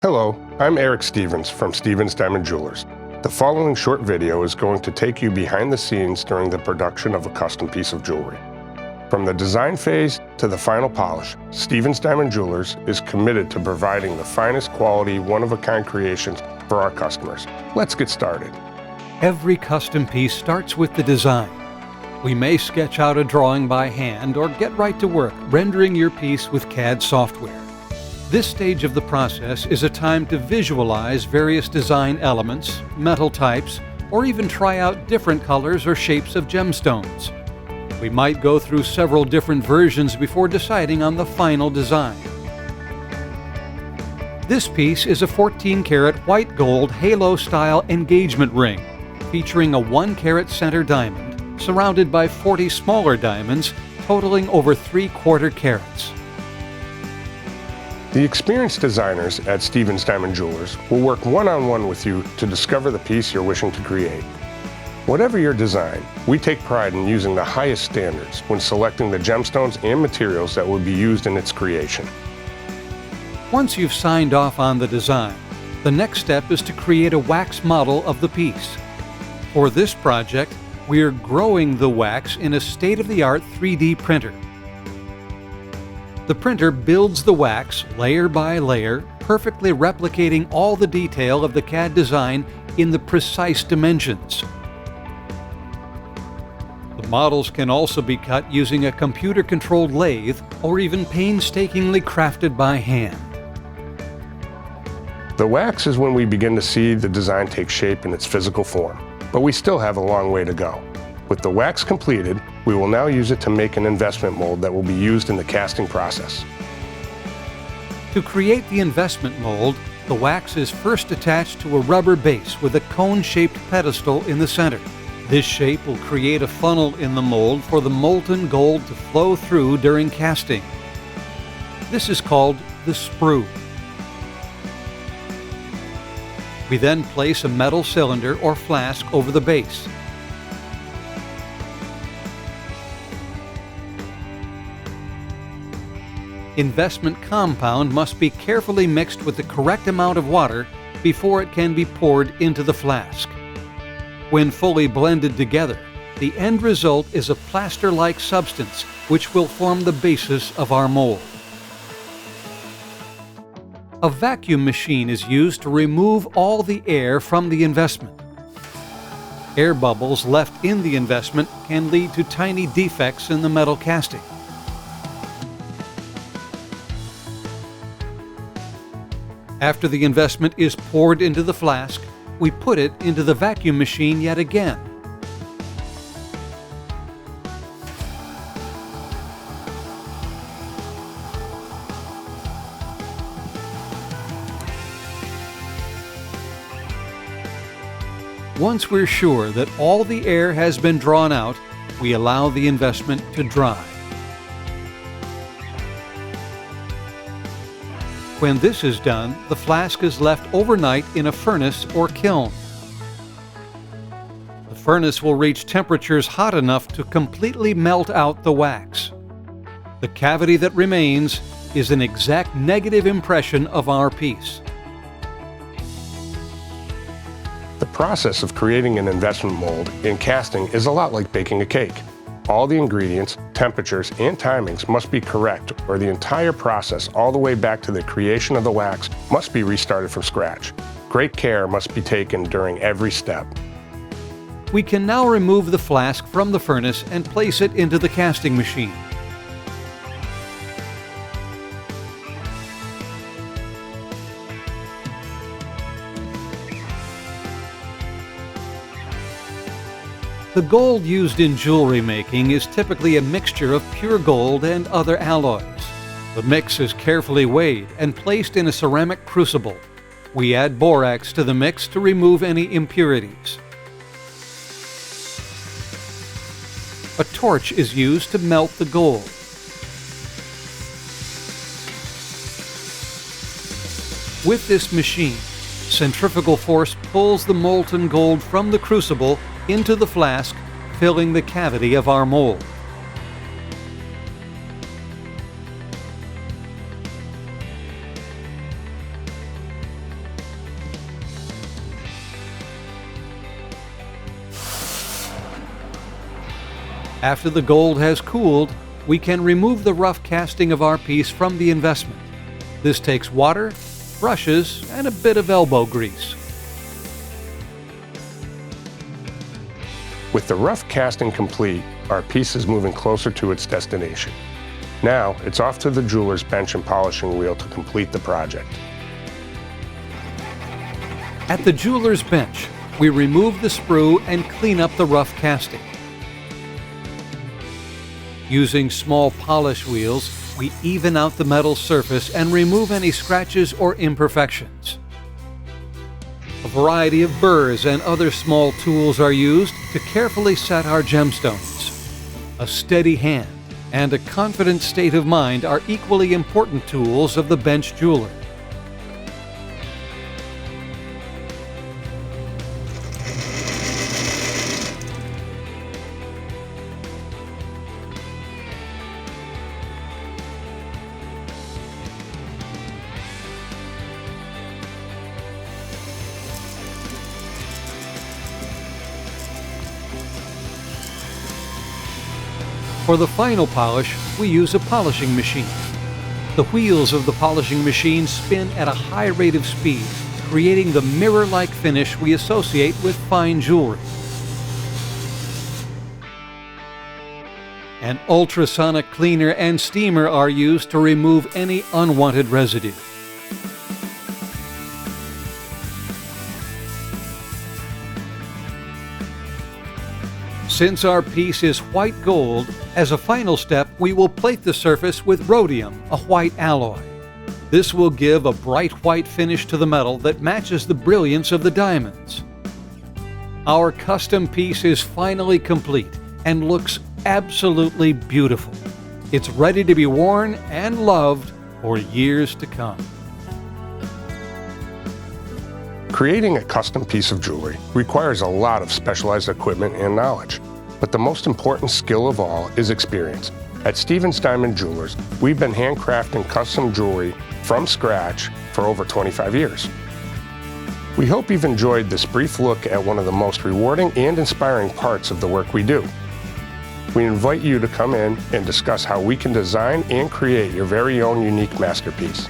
Hello, I'm Eric Stevens from Stevens Diamond Jewelers. The following short video is going to take you behind the scenes during the production of a custom piece of jewelry. From the design phase to the final polish, Stevens Diamond Jewelers is committed to providing the finest quality, one-of-a-kind creations for our customers. Let's get started. Every custom piece starts with the design. We may sketch out a drawing by hand or get right to work rendering your piece with CAD software. This stage of the process is a time to visualize various design elements, metal types, or even try out different colors or shapes of gemstones. We might go through several different versions before deciding on the final design. This piece is a 14-karat white gold halo-style engagement ring featuring a 1-carat center diamond surrounded by 40 smaller diamonds totaling over 3/4 carats. The experienced designers at Stevens Diamond Jewelers will work one-on-one with you to discover the piece you're wishing to create. Whatever your design, we take pride in using the highest standards when selecting the gemstones and materials that will be used in its creation. Once you've signed off on the design, the next step is to create a wax model of the piece. For this project, we're growing the wax in a state-of-the-art 3D printer. The printer builds the wax layer by layer, perfectly replicating all the detail of the CAD design in the precise dimensions. The models can also be cut using a computer-controlled lathe or even painstakingly crafted by hand. The wax is when we begin to see the design take shape in its physical form, but we still have a long way to go. With the wax completed, we will now use it to make an investment mold that will be used in the casting process. To create the investment mold, the wax is first attached to a rubber base with a cone-shaped pedestal in the center. This shape will create a funnel in the mold for the molten gold to flow through during casting. This is called the sprue. We then place a metal cylinder or flask over the base. Investment compound must be carefully mixed with the correct amount of water before it can be poured into the flask. When fully blended together, the end result is a plaster-like substance which will form the basis of our mold. A vacuum machine is used to remove all the air from the investment. Air bubbles left in the investment can lead to tiny defects in the metal casting. After the investment is poured into the flask, we put it into the vacuum machine yet again. Once we're sure that all the air has been drawn out, we allow the investment to dry. When this is done, the flask is left overnight in a furnace or kiln. The furnace will reach temperatures hot enough to completely melt out the wax. The cavity that remains is an exact negative impression of our piece. The process of creating an investment mold in casting is a lot like baking a cake. All the ingredients, temperatures, and timings must be correct, or the entire process all the way back to the creation of the wax must be restarted from scratch. Great care must be taken during every step. We can now remove the flask from the furnace and place it into the casting machine. The gold used in jewelry making is typically a mixture of pure gold and other alloys. The mix is carefully weighed and placed in a ceramic crucible. We add borax to the mix to remove any impurities. A torch is used to melt the gold. With this machine, centrifugal force pulls the molten gold from the crucible into the flask, filling the cavity of our mold. After the gold has cooled, we can remove the rough casting of our piece from the investment. This takes water, brushes, and a bit of elbow grease. With the rough casting complete, our piece is moving closer to its destination. Now, it's off to the jeweler's bench and polishing wheel to complete the project. At the jeweler's bench, we remove the sprue and clean up the rough casting. Using small polish wheels, we even out the metal surface and remove any scratches or imperfections. A variety of burrs and other small tools are used to carefully set our gemstones. A steady hand and a confident state of mind are equally important tools of the bench jeweler. For the final polish, we use a polishing machine. The wheels of the polishing machine spin at a high rate of speed, creating the mirror-like finish we associate with fine jewelry. An ultrasonic cleaner and steamer are used to remove any unwanted residue. Since our piece is white gold, as a final step, we will plate the surface with rhodium, a white alloy. This will give a bright white finish to the metal that matches the brilliance of the diamonds. Our custom piece is finally complete and looks absolutely beautiful. It's ready to be worn and loved for years to come. Creating a custom piece of jewelry requires a lot of specialized equipment and knowledge, but the most important skill of all is experience. At Stevens Diamond Jewelers, we've been handcrafting custom jewelry from scratch for over 25 years. We hope you've enjoyed this brief look at one of the most rewarding and inspiring parts of the work we do. We invite you to come in and discuss how we can design and create your very own unique masterpiece.